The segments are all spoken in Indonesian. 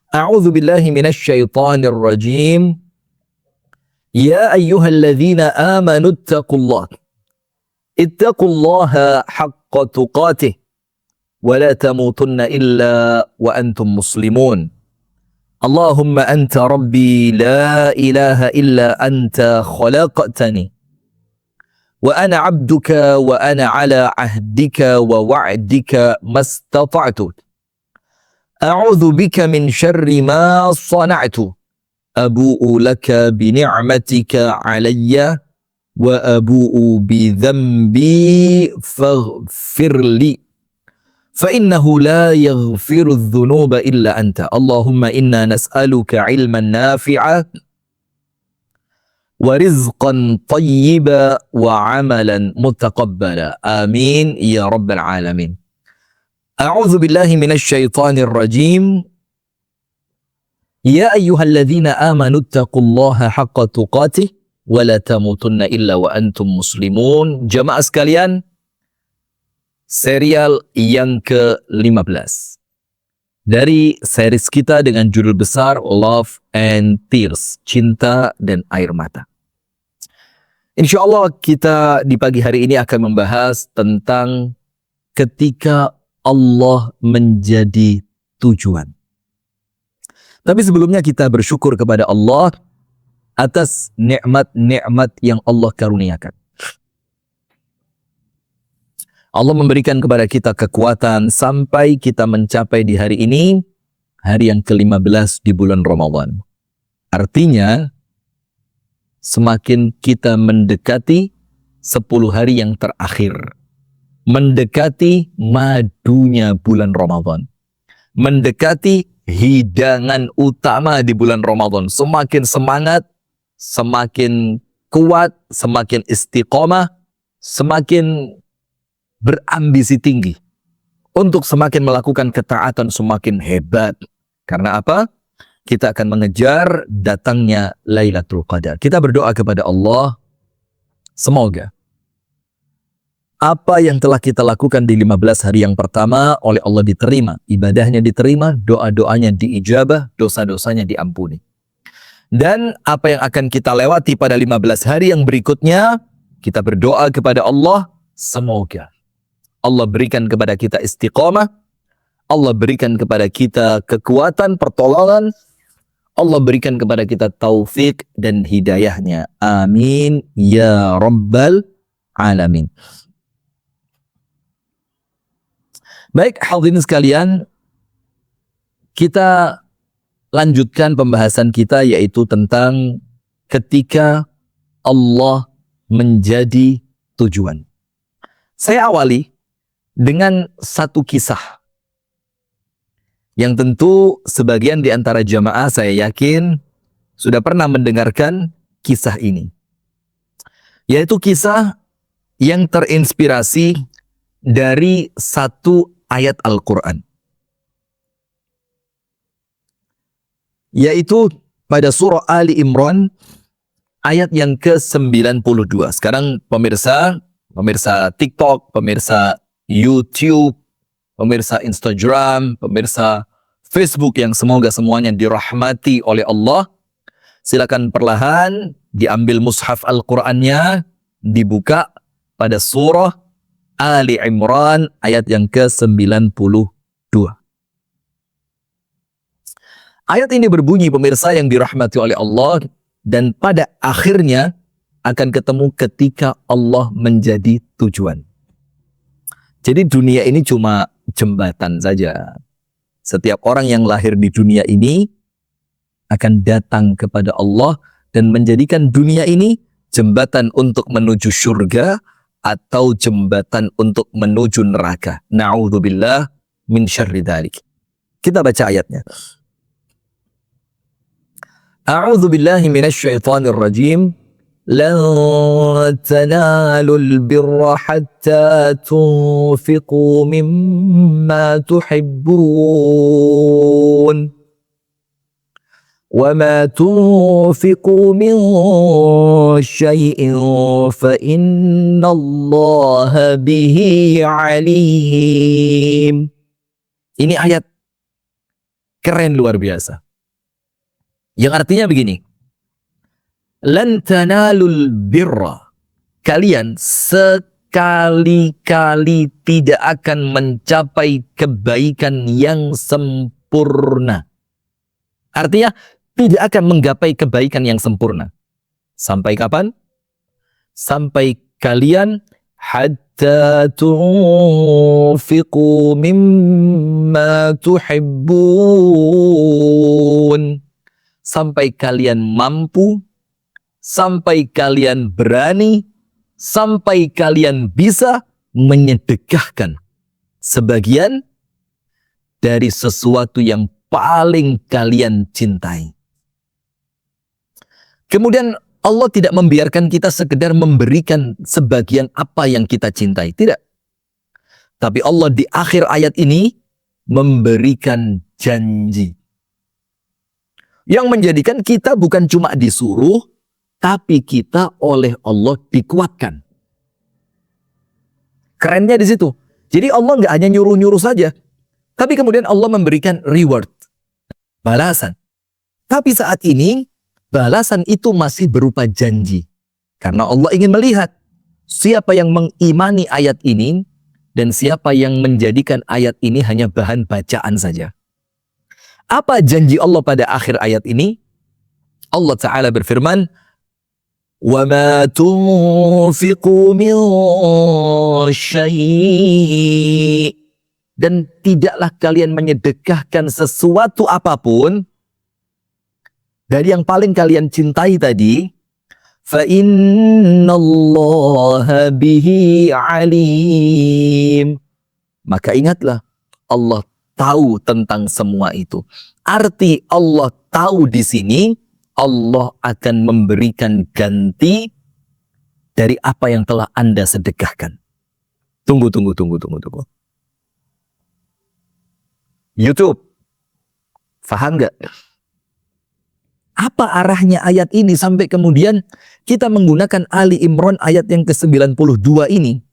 A'udzu billahi minasy syaithanir rajim. Ya ayyuhalladzina amanu ittaqullaha haqqa tuqatih wa la tamutunna illa wa antum muslimun. Allahumma anta rabbi la ilaha illa anta khalaqtani wa ana 'abduka wa ana 'ala 'ahdika wa wa'dika mastata'tu. A'udzu bika min syarri ma sana'tu. Abu'u laka bi ni'matika 'alayya wa abu'u bi dhanbi faghfirli. Fa innahu la yaghfiru adh-dhunuba illa anta. Allahumma inna nas'aluka 'ilman nafi'a wa rizqan tayyiba wa 'amalan mutaqabbala. Amin ya rabbal alamin. A'udzu billahi minasy syaithanir rajim. Ya ayyuhalladzina amanu ittaqullaha haqqa tuqatih wa la tamutunna illa wa antum muslimun. Jamaah sekalian, serial yang ke-15 dari series kita dengan judul besar Love and Tears, Cinta dan Air Mata. Insyaallah kita di pagi hari ini akan membahas tentang ketika Allah menjadi tujuan. Tapi sebelumnya kita bersyukur kepada Allah atas nikmat-nikmat yang Allah karuniakan. Allah memberikan kepada kita kekuatan sampai kita mencapai di hari ini, hari yang ke-15 di bulan Ramadan. Artinya, semakin kita mendekati 10 hari yang terakhir, mendekati madunya bulan Ramadan, mendekati hidangan utama di bulan Ramadan, semakin semangat, semakin kuat, semakin istiqomah, semakin berambisi tinggi untuk semakin melakukan ketaatan semakin hebat. Karena apa? Kita akan mengejar datangnya Lailatul Qadar. Kita berdoa kepada Allah, semoga apa yang telah kita lakukan di 15 hari yang pertama oleh Allah diterima, ibadahnya diterima, doa-doanya diijabah, dosa-dosanya diampuni. Dan apa yang akan kita lewati pada 15 hari yang berikutnya, kita berdoa kepada Allah, semoga Allah berikan kepada kita istiqamah, Allah berikan kepada kita kekuatan, pertolongan, Allah berikan kepada kita taufik dan hidayahnya. Amin ya rabbal alamin. Baik, hadirin sekalian, kita lanjutkan pembahasan kita yaitu tentang ketika Allah menjadi tujuan. Saya awali dengan satu kisah yang tentu sebagian di antara jamaah saya yakin sudah pernah mendengarkan kisah ini. Yaitu kisah yang terinspirasi dari satu ayat Al-Quran. Yaitu pada surah Ali Imran ayat yang ke-92. Sekarang pemirsa TikTok, pemirsa YouTube, pemirsa Instagram, pemirsa Facebook yang semoga semuanya dirahmati oleh Allah, silakan perlahan diambil mushaf Al-Qur'annya, dibuka pada surah Ali Imran ayat yang ke-92. Ayat ini berbunyi, pemirsa yang dirahmati oleh Allah, dan pada akhirnya akan ketemu ketika Allah menjadi tujuan. Jadi dunia ini cuma jembatan saja. Setiap orang yang lahir di dunia ini akan datang kepada Allah dan menjadikan dunia ini jembatan untuk menuju surga atau jembatan untuk menuju neraka. Na'udzubillah min syarri dzalik. Kita baca ayatnya. A'udzu billahi minasy syaithanir rajim. لن تنالوا البر حتى تنفقوا مما تحبون وما تنفقوا من شيء فإن الله به عليم. Ini ayat Keren luar biasa. Yang artinya begini. Lan tanalul birra. Kalian sekali-kali tidak akan mencapai kebaikan yang sempurna. Artinya tidak akan menggapai kebaikan yang sempurna. Sampai kapan? Sampai kalian hatta tunfiqu mimma tuhibbun. Sampai kalian mampu, sampai kalian berani, sampai kalian bisa menyedekahkan sebagian dari sesuatu yang paling kalian cintai. Kemudian Allah tidak membiarkan kita sekedar memberikan sebagian apa yang kita cintai. Tidak. Tapi Allah di akhir ayat ini memberikan janji. Yang menjadikan kita bukan cuma disuruh, tapi kita oleh Allah dikuatkan. Kerennya di situ. Jadi Allah nggak hanya nyuruh-nyuruh saja. Tapi kemudian Allah memberikan reward. Balasan. Tapi saat ini, balasan itu masih berupa janji. Karena Allah ingin melihat siapa yang mengimani ayat ini dan siapa yang menjadikan ayat ini hanya bahan bacaan saja. Apa janji Allah pada akhir ayat ini? Allah Ta'ala berfirman, وَمَا تُنْفِقُوا مِنْ شَيْءٍ. Dan tidaklah kalian menyedekahkan sesuatu apapun dari yang paling kalian cintai tadi, فَإِنَّ اللَّهَ بِهِ عَلِيمٌ. Maka ingatlah, Allah tahu tentang semua itu. Arti Allah tahu di sini, Allah akan memberikan ganti dari apa yang telah Anda sedekahkan. Tunggu. YouTube, paham nggak? Apa arahnya ayat ini sampai kemudian kita menggunakan Ali Imran ayat yang ke-92 ini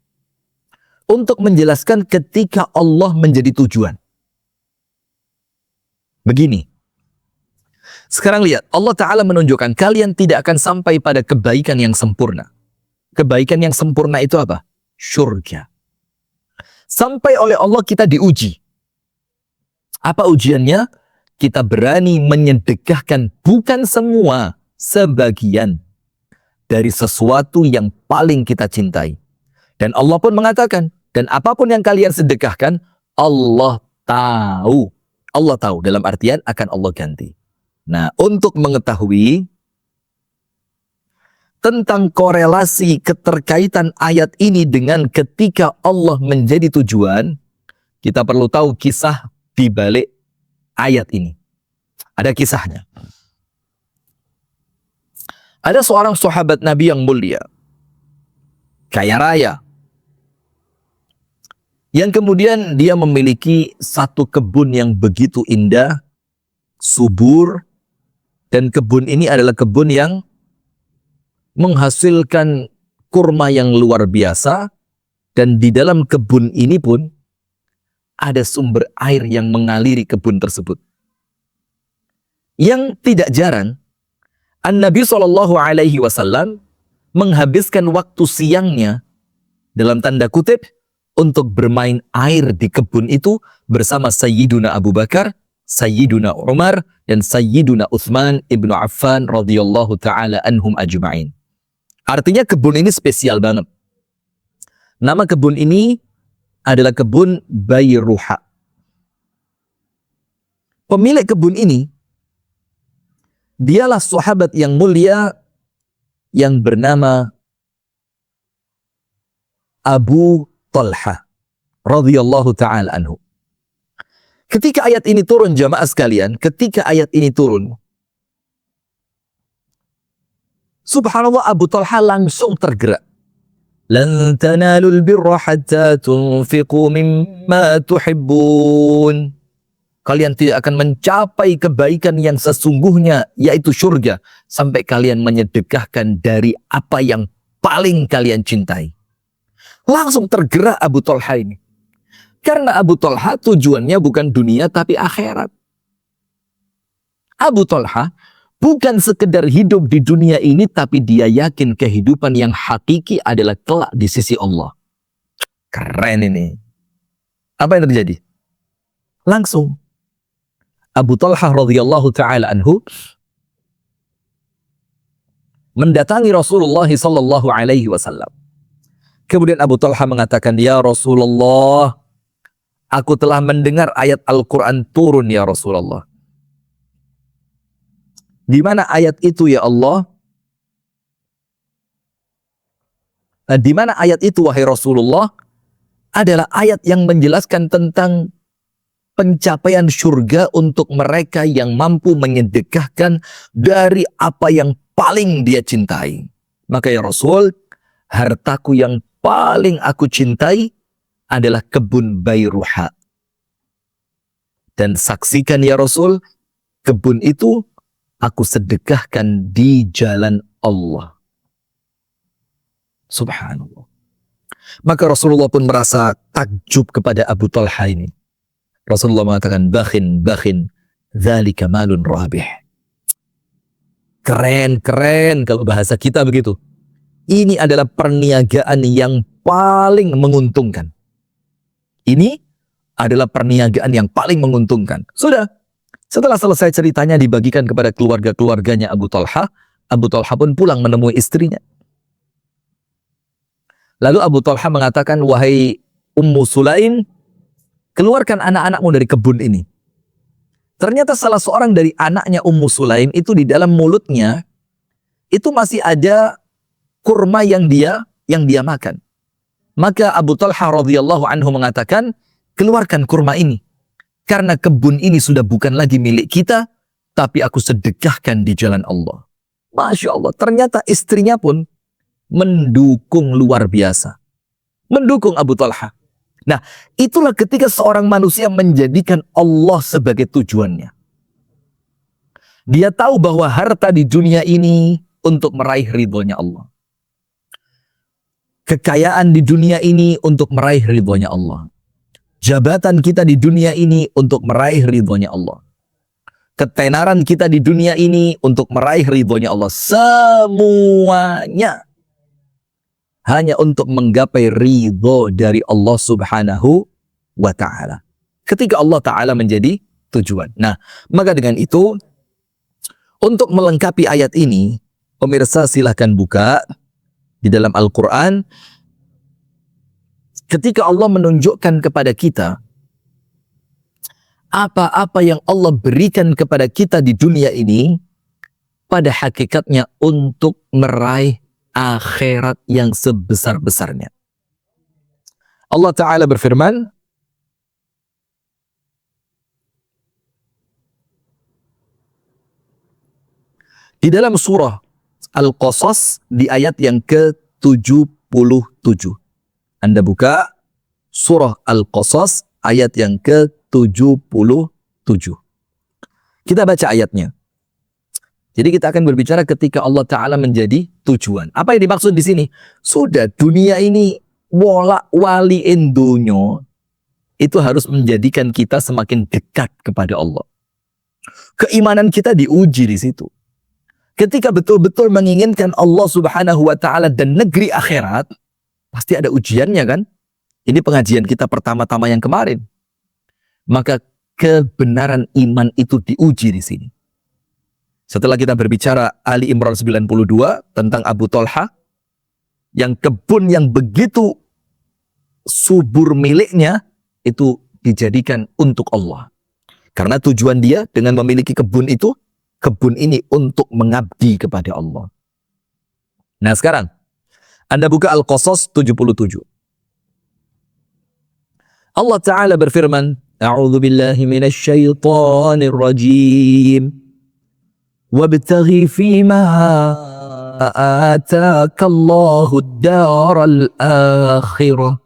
untuk menjelaskan ketika Allah menjadi tujuan. Begini. Sekarang lihat, Allah Ta'ala menunjukkan kalian tidak akan sampai pada kebaikan yang sempurna. Kebaikan yang sempurna itu apa? Syurga. Sampai oleh Allah kita diuji. Apa ujiannya? Kita berani menyedekahkan bukan semua, sebagian dari sesuatu yang paling kita cintai. Dan Allah pun mengatakan, dan apapun yang kalian sedekahkan, Allah tahu. Allah tahu, dalam artian akan Allah ganti. Nah, untuk mengetahui tentang korelasi keterkaitan ayat ini dengan ketika Allah menjadi tujuan, kita perlu tahu kisah di balik ayat ini. Ada kisahnya. Ada seorang sahabat Nabi yang mulia, kaya raya, yang kemudian dia memiliki satu kebun yang begitu indah, subur, dan kebun ini adalah kebun yang menghasilkan kurma yang luar biasa, dan di dalam kebun ini pun ada sumber air yang mengaliri kebun tersebut. Yang tidak jarang, An-Nabi SAW menghabiskan waktu siangnya, dalam tanda kutip, untuk bermain air di kebun itu bersama Sayyiduna Abu Bakar, Sayyiduna Umar, dan Sayyiduna Utsman ibnu Affan radhiyallahu ta'ala anhum ajma'in. Artinya kebun ini spesial banget. Nama kebun ini adalah kebun Bayruha. Pemilik kebun ini, dialah sahabat yang mulia yang bernama Abu Talha radhiyallahu ta'ala anhu. Ketika ayat ini turun, jamaah sekalian, ketika ayat ini turun, subhanallah, Abu Talha langsung tergerak. Lan tanalul birra hatta tunfiqu mimma tuhibbun. Kalian tidak akan mencapai kebaikan yang sesungguhnya, yaitu surga, sampai kalian menyedekahkan dari apa yang paling kalian cintai. Langsung tergerak Abu Talha ini. Karena Abu Talha tujuannya bukan dunia tapi akhirat. Abu Talha bukan sekedar hidup di dunia ini, tapi dia yakin kehidupan yang hakiki adalah kelak di sisi Allah. Keren ini. Apa yang terjadi? Langsung Abu Talha radhiyallahu taala anhu mendatangi Rasulullah sallallahu alaihi wasallam. Kemudian Abu Talha mengatakan, "Ya Rasulullah, aku telah mendengar ayat Al-Quran turun ya Rasulullah." Di mana ayat itu ya Allah? Di mana ayat itu wahai Rasulullah? Adalah ayat yang menjelaskan tentang pencapaian surga untuk mereka yang mampu menyedekahkan dari apa yang paling dia cintai. Maka ya Rasul, hartaku yang paling aku cintai adalah kebun Bayruha. Dan saksikan ya Rasul, kebun itu aku sedekahkan di jalan Allah. Subhanallah. Maka Rasulullah pun merasa takjub kepada Abu Talha ini. Rasulullah mengatakan, bakhin, dzalika malun rabih. Keren kalau bahasa kita begitu. Ini adalah perniagaan yang paling menguntungkan. Ini adalah perniagaan yang paling menguntungkan. Sudah. Setelah selesai ceritanya dibagikan kepada keluarga-keluarganya Abu Talha pun pulang menemui istrinya. Lalu Abu Talha mengatakan, wahai Ummu Sulaim, keluarkan anak-anakmu dari kebun ini. Ternyata salah seorang dari anaknya Ummu Sulaim itu di dalam mulutnya itu masih ada kurma yang dia makan. Maka Abu Talha radhiyallahu anhu mengatakan, keluarkan kurma ini. Karena kebun ini sudah bukan lagi milik kita, tapi aku sedekahkan di jalan Allah. Masya Allah, ternyata istrinya pun mendukung luar biasa. Mendukung Abu Talha. Nah, itulah ketika seorang manusia menjadikan Allah sebagai tujuannya. Dia tahu bahwa harta di dunia ini untuk meraih ridhonya Allah. Kekayaan di dunia ini untuk meraih ridhonya Allah. Jabatan kita di dunia ini untuk meraih ridhonya Allah. Ketenaran kita di dunia ini untuk meraih ridhonya Allah. Semuanya hanya untuk menggapai ridho dari Allah subhanahu wa ta'ala. Ketika Allah ta'ala menjadi tujuan. Nah, maka dengan itu, untuk melengkapi ayat ini, pemirsa silahkan buka di dalam Al-Quran. Ketika Allah menunjukkan kepada kita apa-apa yang Allah berikan kepada kita di dunia ini, pada hakikatnya untuk meraih akhirat yang sebesar-besarnya. Allah Ta'ala berfirman, di dalam surah Al-Qasas di ayat yang ke-77. Anda buka surah Al-Qasas ayat yang ke-77. Kita baca ayatnya. Jadi kita akan berbicara ketika Allah Ta'ala menjadi tujuan. Apa yang dimaksud di sini? Sudah dunia ini wali endonyo itu harus menjadikan kita semakin dekat kepada Allah. Keimanan kita diuji di situ. Ketika betul-betul menginginkan Allah Subhanahu wa Ta'ala dan negeri akhirat, pasti ada ujiannya kan? Ini pengajian kita pertama-tama yang kemarin. Maka kebenaran iman itu diuji di sini. Setelah kita berbicara Ali Imran 92 tentang Abu Talha, yang kebun yang begitu subur miliknya itu dijadikan untuk Allah. Karena tujuan dia dengan memiliki kebun itu, kebun ini untuk mengabdi kepada Allah. Nah sekarang, Anda buka Al-Qasas 77. Allah Ta'ala berfirman, A'udzu billahi minasy syaithanir rajim. وابتغ فيما آتاك الله الدار الآخرة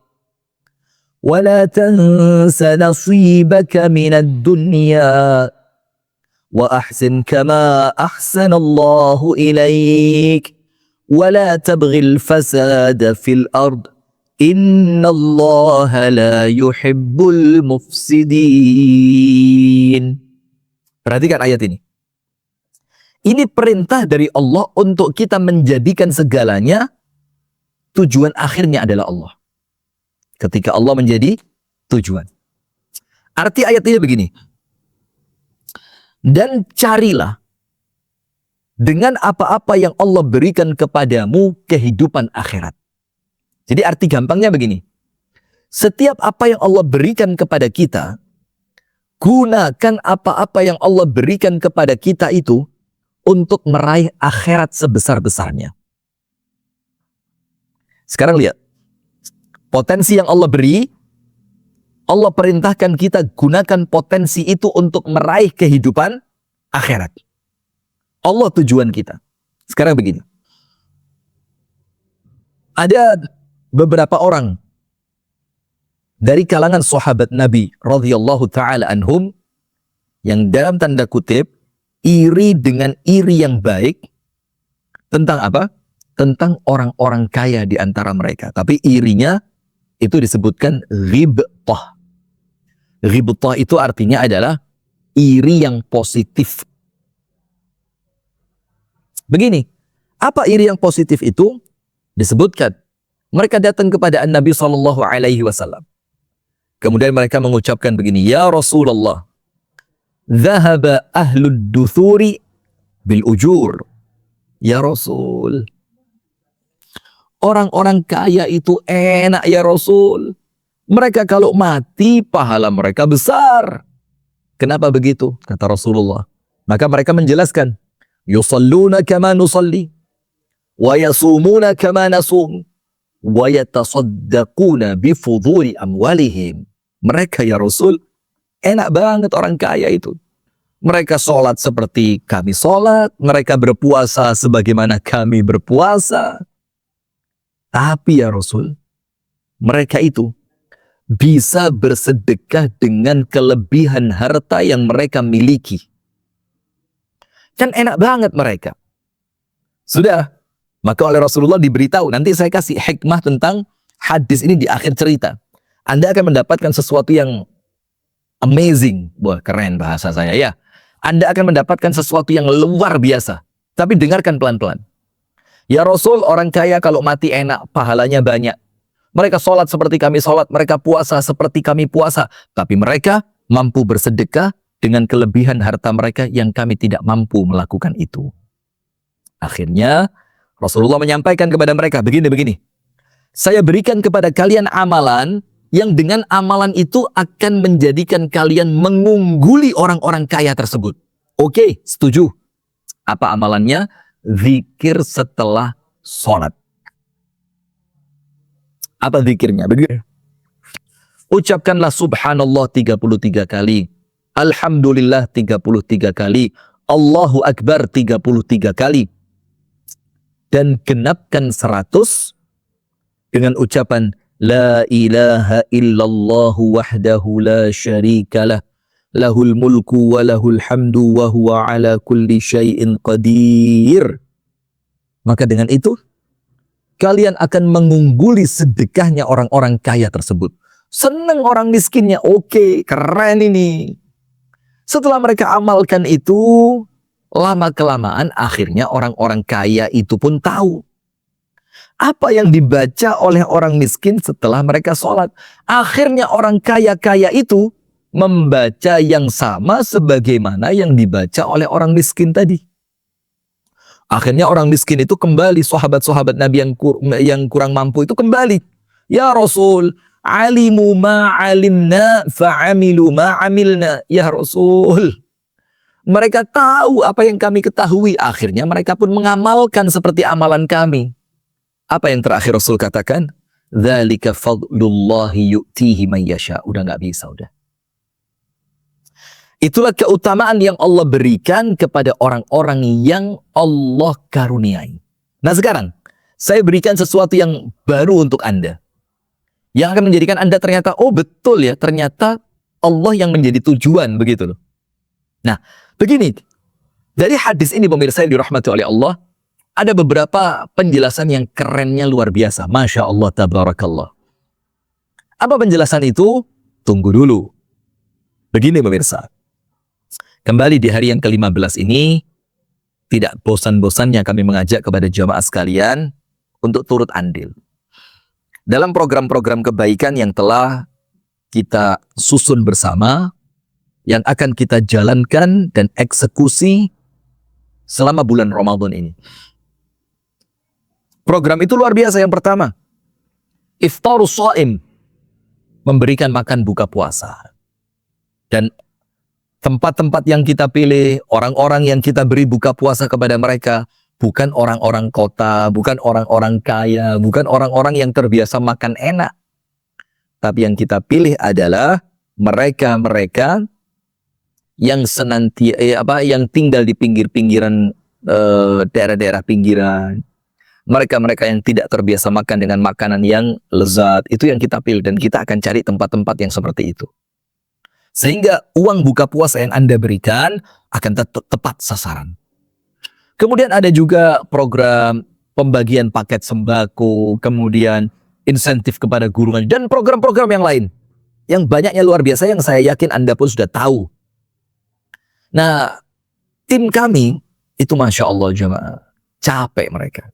ولا تنس نصيبك من الدنيا وأحسن كما أحسن الله إليك ولا تبغ الفساد في الأرض إن الله لا يحب المفسدين. Perhatikan ayat ini. Ini perintah dari Allah untuk kita menjadikan segalanya tujuan akhirnya adalah Allah. Ketika Allah menjadi tujuan. Arti ayat ini begini. Dan carilah dengan apa-apa yang Allah berikan kepadamu kehidupan akhirat. Jadi arti gampangnya begini. Setiap apa yang Allah berikan kepada kita, gunakan apa-apa yang Allah berikan kepada kita itu untuk meraih akhirat sebesar-besarnya. Sekarang lihat. Potensi yang Allah beri, Allah perintahkan kita gunakan potensi itu untuk meraih kehidupan akhirat. Allah tujuan kita. Sekarang begini. Ada beberapa orang dari kalangan sahabat Nabi radhiyallahu taala anhum yang dalam tanda kutip iri dengan iri yang baik tentang apa? Tentang orang-orang kaya di antara mereka. Tapi irinya itu disebutkan ghibtah. Ghibtah itu artinya adalah iri yang positif. Begini, apa iri yang positif itu? Disebutkan, mereka datang kepada Nabi SAW. Kemudian mereka mengucapkan begini, Ya Rasulullah, dhahaba ahlud duthuri bil ujur. Ya Rasul, orang-orang kaya itu enak ya Rasul. Mereka kalau mati, pahala mereka besar. Kenapa begitu? Kata Rasulullah. Maka mereka menjelaskan, yusalluna kama nusalli, wa yasumuna kama nasum, wa yatasaddaquna bifudhuri amwalihim. Mereka ya Rasul, enak banget orang kaya itu. Mereka sholat seperti kami sholat, mereka berpuasa sebagaimana kami berpuasa. Tapi ya Rasul, mereka itu bisa bersedekah dengan kelebihan harta yang mereka miliki. Kan enak banget mereka. Sudah, maka oleh Rasulullah diberitahu, nanti saya kasih hikmah tentang hadis ini di akhir cerita. Anda akan mendapatkan sesuatu yang amazing. Wah, keren bahasa saya ya. Anda akan mendapatkan sesuatu yang luar biasa. Tapi dengarkan pelan-pelan. Ya Rasul, orang kaya kalau mati enak, pahalanya banyak. Mereka sholat seperti kami sholat, mereka puasa seperti kami puasa. Tapi mereka mampu bersedekah dengan kelebihan harta mereka yang kami tidak mampu melakukan itu. Akhirnya Rasulullah menyampaikan kepada mereka, begini. Saya berikan kepada kalian amalan yang dengan amalan itu akan menjadikan kalian mengungguli orang-orang kaya tersebut. Oke, setuju. Apa amalannya? Zikir setelah sholat. Apa zikirnya? Begini. Ucapkanlah subhanallah 33 kali. Alhamdulillah 33 kali. Allahu Akbar 33 kali. Dan genapkan 100 dengan ucapan La ilaha illallah wahdahu la syarikalah. Lahul mulku wa lahul hamdu wa huwa ala kulli syai'in qadir. Maka dengan itu, kalian akan mengungguli sedekahnya orang-orang kaya tersebut. Senang orang miskinnya, oke, keren ini. Setelah mereka amalkan itu, lama-kelamaan akhirnya orang-orang kaya itu pun tahu. Apa yang dibaca oleh orang miskin setelah mereka sholat. Akhirnya orang kaya-kaya itu membaca yang sama sebagaimana yang dibaca oleh orang miskin tadi. Akhirnya orang miskin itu kembali, sahabat-sahabat Nabi yang kurang mampu itu kembali. Ya Rasul, alimu ma'alimna fa'amilu ma'amilna. Ya Rasul, mereka tahu apa yang kami ketahui. Akhirnya mereka pun mengamalkan seperti amalan kami. Apa yang terakhir Rasul katakan? Dzalika fadlullahi yu'tihi man yasha. Udah nggak bisa, udah. Itulah keutamaan yang Allah berikan kepada orang-orang yang Allah karuniai. Nah sekarang, saya berikan sesuatu yang baru untuk Anda. Yang akan menjadikan Anda ternyata, oh betul ya, ternyata Allah yang menjadi tujuan, begitu loh. Nah, begini. Dari hadis ini pemirsa yang dirahmati oleh Allah, ada beberapa penjelasan yang kerennya luar biasa. Masya Allah, tabarakallah. Apa penjelasan itu? Tunggu dulu. Begini pemirsa. Kembali di hari yang ke-15 ini, tidak bosan-bosannya kami mengajak kepada jamaah sekalian untuk turut andil dalam program-program kebaikan yang telah kita susun bersama, yang akan kita jalankan dan eksekusi selama bulan Ramadan ini. Program itu luar biasa. Yang pertama, Iftarus Shaim, memberikan makan buka puasa. Dan tempat-tempat yang kita pilih, orang-orang yang kita beri buka puasa kepada mereka, bukan orang-orang kota, bukan orang-orang kaya, bukan orang-orang yang terbiasa makan enak. Tapi yang kita pilih adalah mereka-mereka yang yang tinggal di pinggir-pinggiran, daerah-daerah pinggiran. Mereka-mereka yang tidak terbiasa makan dengan makanan yang lezat, itu yang kita pilih, dan kita akan cari tempat-tempat yang seperti itu. Sehingga uang buka puasa yang Anda berikan akan tepat sasaran. Kemudian ada juga program pembagian paket sembako, kemudian insentif kepada guru ngaji, dan program-program yang lain. Yang banyaknya luar biasa, yang saya yakin Anda pun sudah tahu. Nah, tim kami itu Masya Allah jemaah, capek mereka.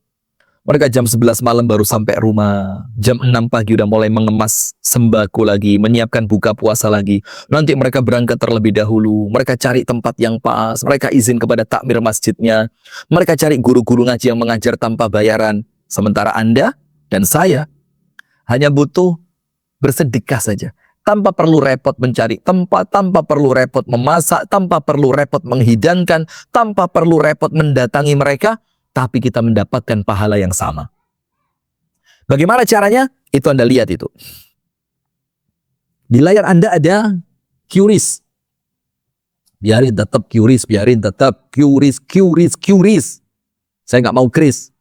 Mereka jam 11 malam baru sampai rumah. Jam 6 pagi udah mulai mengemas sembako lagi, menyiapkan buka puasa lagi. Nanti mereka berangkat terlebih dahulu. Mereka cari tempat yang pas. Mereka izin kepada takmir masjidnya. Mereka cari guru-guru ngaji yang mengajar tanpa bayaran. Sementara Anda dan saya hanya butuh bersedekah saja. Tanpa perlu repot mencari tempat, tanpa perlu repot memasak, tanpa perlu repot menghidangkan, tanpa perlu repot mendatangi mereka. Tapi kita mendapatkan pahala yang sama. Bagaimana caranya? Itu Anda lihat itu. Di layar Anda ada QRIS. Biarin tetap QRIS, biarin tetap QRIS. Saya nggak mau kris.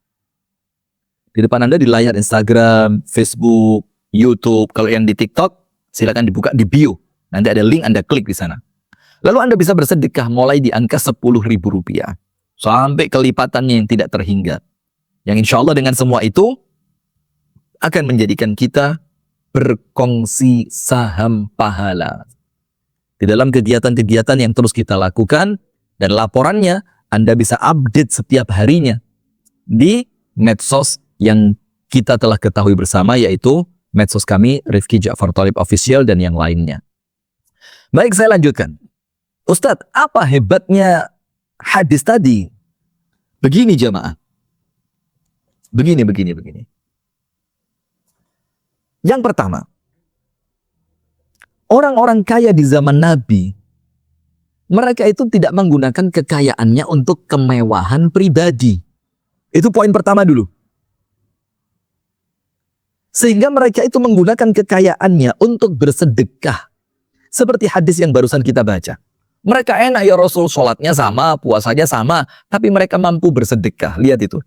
Di depan Anda di layar Instagram, Facebook, YouTube. Kalau yang di TikTok, silakan dibuka di bio. Nanti ada link, Anda klik di sana. Lalu Anda bisa bersedekah mulai di angka Rp10.000. Sampai kelipatannya yang tidak terhingga. Yang insya Allah dengan semua itu akan menjadikan kita berkongsi saham pahala. Di dalam kegiatan-kegiatan yang terus kita lakukan, dan laporannya Anda bisa update setiap harinya di medsos yang kita telah ketahui bersama, yaitu medsos kami, Rifki Ja'far Thalib Official dan yang lainnya. Baik, saya lanjutkan. Ustadz, apa hebatnya hadis tadi? Begini jamaah. Begini. Yang pertama, orang-orang kaya di zaman Nabi, mereka itu tidak menggunakan kekayaannya untuk kemewahan pribadi. Itu poin pertama dulu. Sehingga mereka itu menggunakan kekayaannya untuk bersedekah. Seperti hadis yang barusan kita baca. Mereka enak ya Rasul, sholatnya sama, puasanya sama, tapi mereka mampu bersedekah. Lihat itu.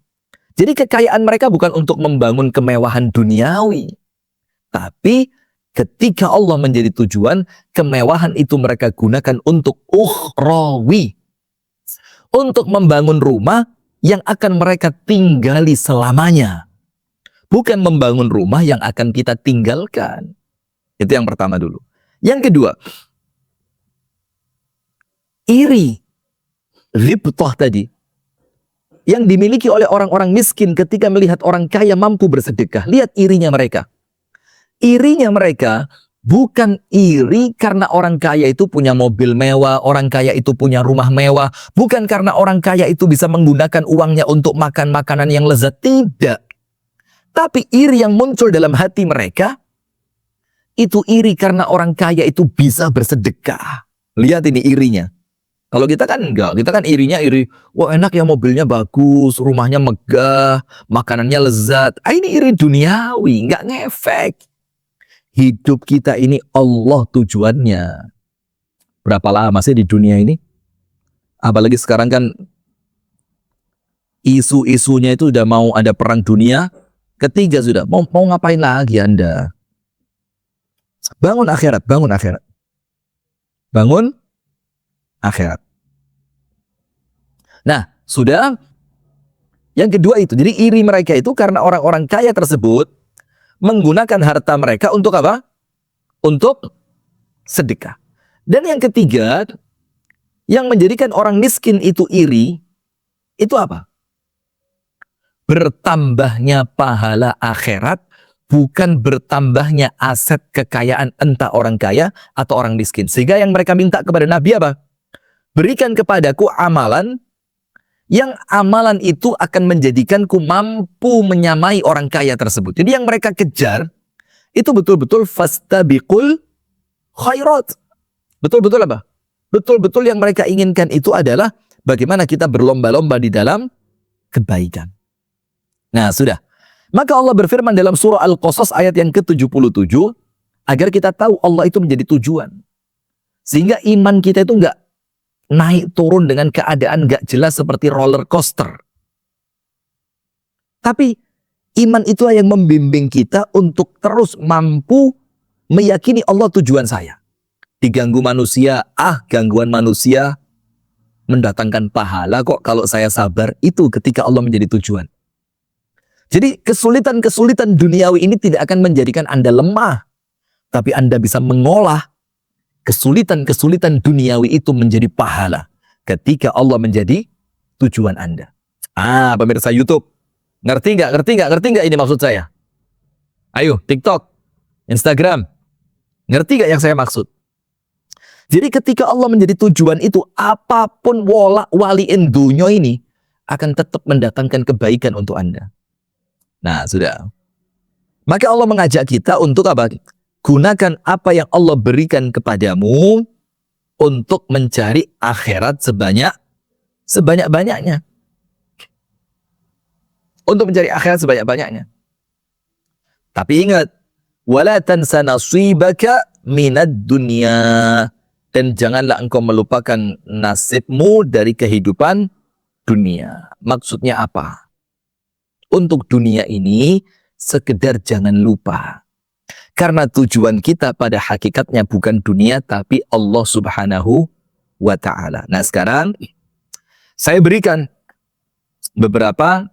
Jadi kekayaan mereka bukan untuk membangun kemewahan duniawi. Tapi ketika Allah menjadi tujuan, kemewahan itu mereka gunakan untuk ukhrawi. Untuk membangun rumah yang akan mereka tinggali selamanya. Bukan membangun rumah yang akan kita tinggalkan. Itu yang pertama dulu. Yang kedua, iri, ghibthah tadi, yang dimiliki oleh orang-orang miskin ketika melihat orang kaya mampu bersedekah. Lihat irinya mereka. Irinya mereka bukan iri karena orang kaya itu punya mobil mewah, orang kaya itu punya rumah mewah, bukan karena orang kaya itu bisa menggunakan uangnya untuk makan makanan yang lezat. Tidak. Tapi iri yang muncul dalam hati mereka, itu iri karena orang kaya itu bisa bersedekah. Lihat ini irinya. Kalau kita kan enggak, kita kan irinya iri, wah enak ya mobilnya bagus, rumahnya megah, makanannya lezat. Ini iri duniawi, enggak ngefek. Hidup kita ini Allah tujuannya. Berapa lama sih di dunia ini? Apalagi sekarang kan isu-isunya itu udah mau ada perang dunia ketiga sudah. Mau ngapain lagi Anda? Bangun akhirat, bangun akhirat. Bangun akhirat. Nah, sudah. Yang kedua itu, jadi iri mereka itu karena orang-orang kaya tersebut menggunakan harta mereka untuk apa? Untuk sedekah. Dan yang ketiga, yang menjadikan orang miskin itu iri, Itu apa? Bertambahnya pahala akhirat, bukan bertambahnya aset kekayaan, entah orang kaya atau orang miskin. Sehingga yang mereka minta kepada Nabi apa? Berikan kepadaku amalan, yang amalan itu akan menjadikanku mampu menyamai orang kaya tersebut. Jadi yang mereka kejar, itu betul-betul fastabiqul khairat. Betul-betul apa? Betul-betul yang mereka inginkan itu adalah bagaimana kita berlomba-lomba di dalam kebaikan. Nah, sudah. Maka Allah berfirman dalam surah Al-Qasas ayat yang ke-77, agar kita tahu Allah itu menjadi tujuan. Sehingga iman kita itu enggak naik turun dengan keadaan enggak jelas seperti roller coaster. Tapi iman itulah yang membimbing kita untuk terus mampu meyakini Allah tujuan saya. Diganggu manusia, gangguan manusia mendatangkan pahala kok kalau saya sabar. Itu ketika Allah menjadi tujuan. Jadi kesulitan-kesulitan duniawi ini tidak akan menjadikan Anda lemah. Tapi Anda bisa mengolah kesulitan-kesulitan duniawi itu menjadi pahala. Ketika Allah menjadi tujuan Anda. Pemirsa YouTube. Ngerti nggak ini maksud saya? Ayo, TikTok, Instagram. Ngerti nggak yang saya maksud? Jadi ketika Allah menjadi tujuan itu, apapun waliin dunia ini akan tetap mendatangkan kebaikan untuk Anda. Nah, sudah. Maka Allah mengajak kita untuk apa? Gunakan apa yang Allah berikan kepadamu untuk mencari akhirat sebanyak-banyaknya. Untuk mencari akhirat sebanyak-banyaknya. Tapi ingat, wala tansa nasibaka minad dunya. Dan janganlah engkau melupakan nasibmu dari kehidupan dunia. Maksudnya apa? Untuk dunia ini, sekedar jangan lupa. Karena tujuan kita pada hakikatnya bukan dunia, tapi Allah Subhanahu wa Ta'ala. Nah, sekarang saya berikan beberapa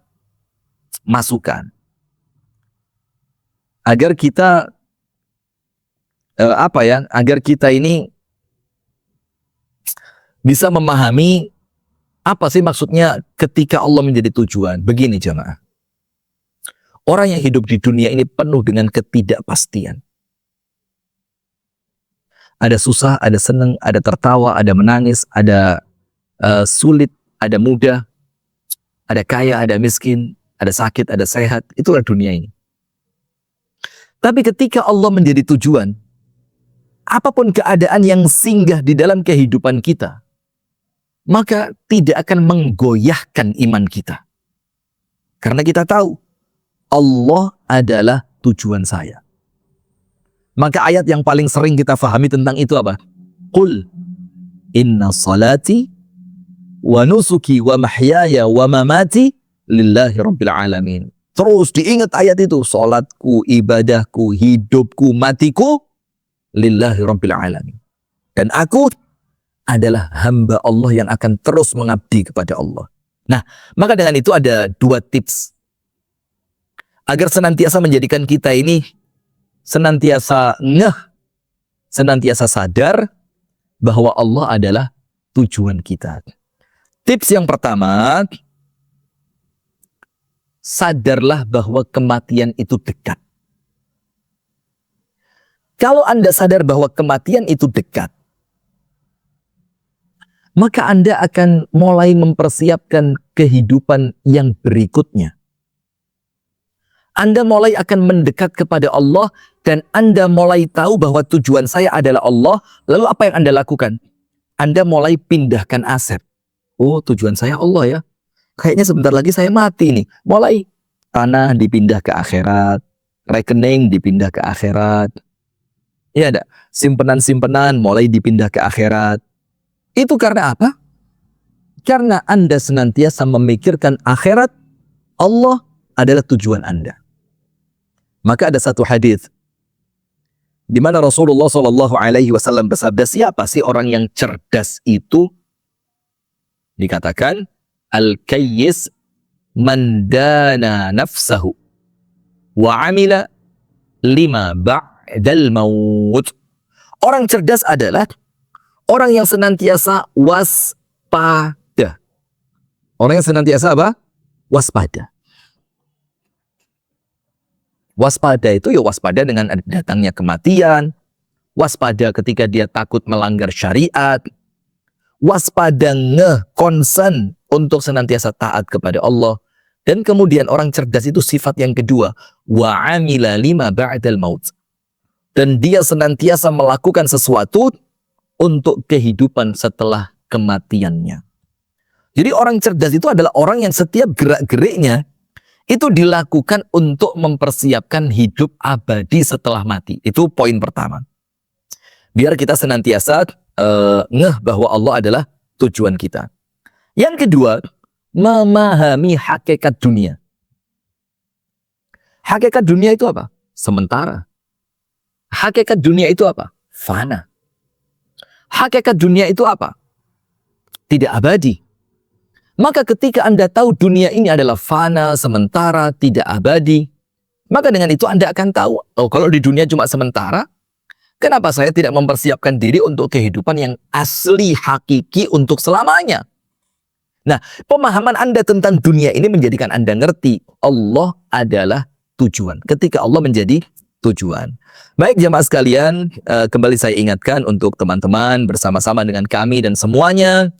masukan agar kita agar kita ini bisa memahami apa sih maksudnya ketika Allah menjadi tujuan. Begini jemaah, orang yang hidup di dunia ini penuh dengan ketidakpastian. Ada susah, ada senang, ada tertawa, ada menangis, ada sulit, ada mudah, ada kaya, ada miskin, ada sakit, ada sehat. Itulah dunia ini. Tapi ketika Allah menjadi tujuan, apapun keadaan yang singgah di dalam kehidupan kita, maka tidak akan menggoyahkan iman kita. Karena kita tahu Allah adalah tujuan saya. Maka ayat yang paling sering kita fahami tentang itu apa? Qul inna salati wa nusuki wa mahyaya wa mamati lillahi rabbil alamin. Terus diingat ayat itu. Salatku, ibadahku, hidupku, matiku lillahi rabbil alamin. Dan aku adalah hamba Allah yang akan terus mengabdi kepada Allah. Nah, maka dengan itu ada dua tips agar senantiasa menjadikan kita ini senantiasa senantiasa sadar bahwa Allah adalah tujuan kita. Tips yang pertama, sadarlah bahwa kematian itu dekat. Kalau Anda sadar bahwa kematian itu dekat, maka Anda akan mulai mempersiapkan kehidupan yang berikutnya. Anda mulai akan mendekat kepada Allah dan Anda mulai tahu bahwa tujuan saya adalah Allah. Lalu apa yang Anda lakukan? Anda mulai pindahkan aset. Oh, tujuan saya Allah ya. Kayaknya sebentar lagi saya mati nih. Mulai tanah dipindah ke akhirat, rekening dipindah ke akhirat. Ya ada, simpenan-simpenan mulai dipindah ke akhirat. Itu karena apa? Karena Anda senantiasa memikirkan akhirat, Allah adalah tujuan Anda. Maka ada satu hadis di mana Rasulullah SAW bersabda, siapa sih orang yang cerdas itu? Dikatakan, al-kayyis man dana nafsahu wa amila lima ba'dal maut. Orang cerdas adalah orang yang senantiasa waspada. Orang yang senantiasa apa? Waspada. Waspada itu ya waspada dengan datangnya kematian, waspada ketika dia takut melanggar syariat, waspada concern untuk senantiasa taat kepada Allah. Dan kemudian orang cerdas itu sifat yang kedua, wa amila lima ba'dal maut. Dan dia senantiasa melakukan sesuatu untuk kehidupan setelah kematiannya. Jadi orang cerdas itu adalah orang yang setiap gerak-geriknya itu dilakukan untuk mempersiapkan hidup abadi setelah mati. Itu poin pertama. Biar kita senantiasa ngeh bahwa Allah adalah tujuan kita. Yang kedua, memahami hakikat dunia. Hakikat dunia itu apa? Sementara. Hakikat dunia itu apa? Fana. Hakikat dunia itu apa? Tidak abadi. Maka ketika Anda tahu dunia ini adalah fana, sementara, tidak abadi, maka dengan itu Anda akan tahu, oh kalau di dunia cuma sementara, kenapa saya tidak mempersiapkan diri untuk kehidupan yang asli, hakiki, untuk selamanya? Nah, pemahaman Anda tentang dunia ini menjadikan Anda ngerti, Allah adalah tujuan. Ketika Allah menjadi tujuan. Baik jamaah sekalian, kembali saya ingatkan untuk teman-teman bersama-sama dengan kami dan semuanya,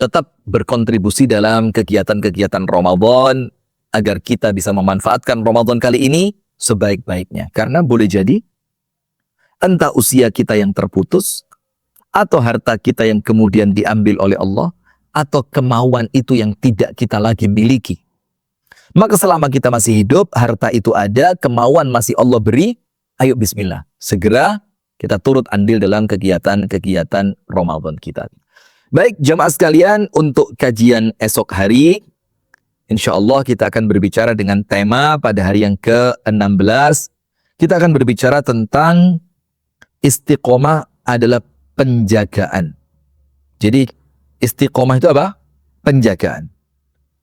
tetap berkontribusi dalam kegiatan-kegiatan Ramadan agar kita bisa memanfaatkan Ramadan kali ini sebaik-baiknya. Karena boleh jadi entah usia kita yang terputus atau harta kita yang kemudian diambil oleh Allah atau kemauan itu yang tidak kita lagi miliki. Maka selama kita masih hidup, harta itu ada, kemauan masih Allah beri, ayo bismillah. Segera kita turut andil dalam kegiatan-kegiatan Ramadan kita. Baik jamaah sekalian, untuk kajian esok hari, insya Allah kita akan berbicara dengan tema pada hari yang ke-16. Kita akan berbicara tentang istiqomah adalah penjagaan. Jadi istiqomah itu apa? Penjagaan.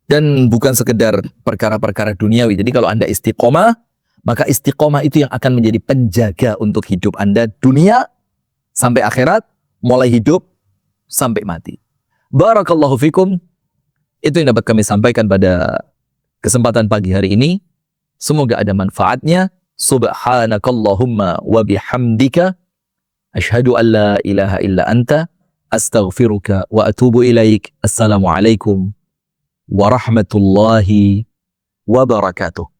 Dan bukan sekedar perkara-perkara duniawi. Jadi kalau Anda istiqomah, maka istiqomah itu yang akan menjadi penjaga untuk hidup Anda dunia sampai akhirat, mulai hidup sampai mati. Barakallahu fikum. Itu yang dapat kami sampaikan pada kesempatan pagi hari ini. Semoga ada manfaatnya. Subhanakallahumma wa bihamdika asyhadu an la ilaha illa anta astaghfiruka wa atubu ilaik. Assalamualaikum warahmatullahi wabarakatuh.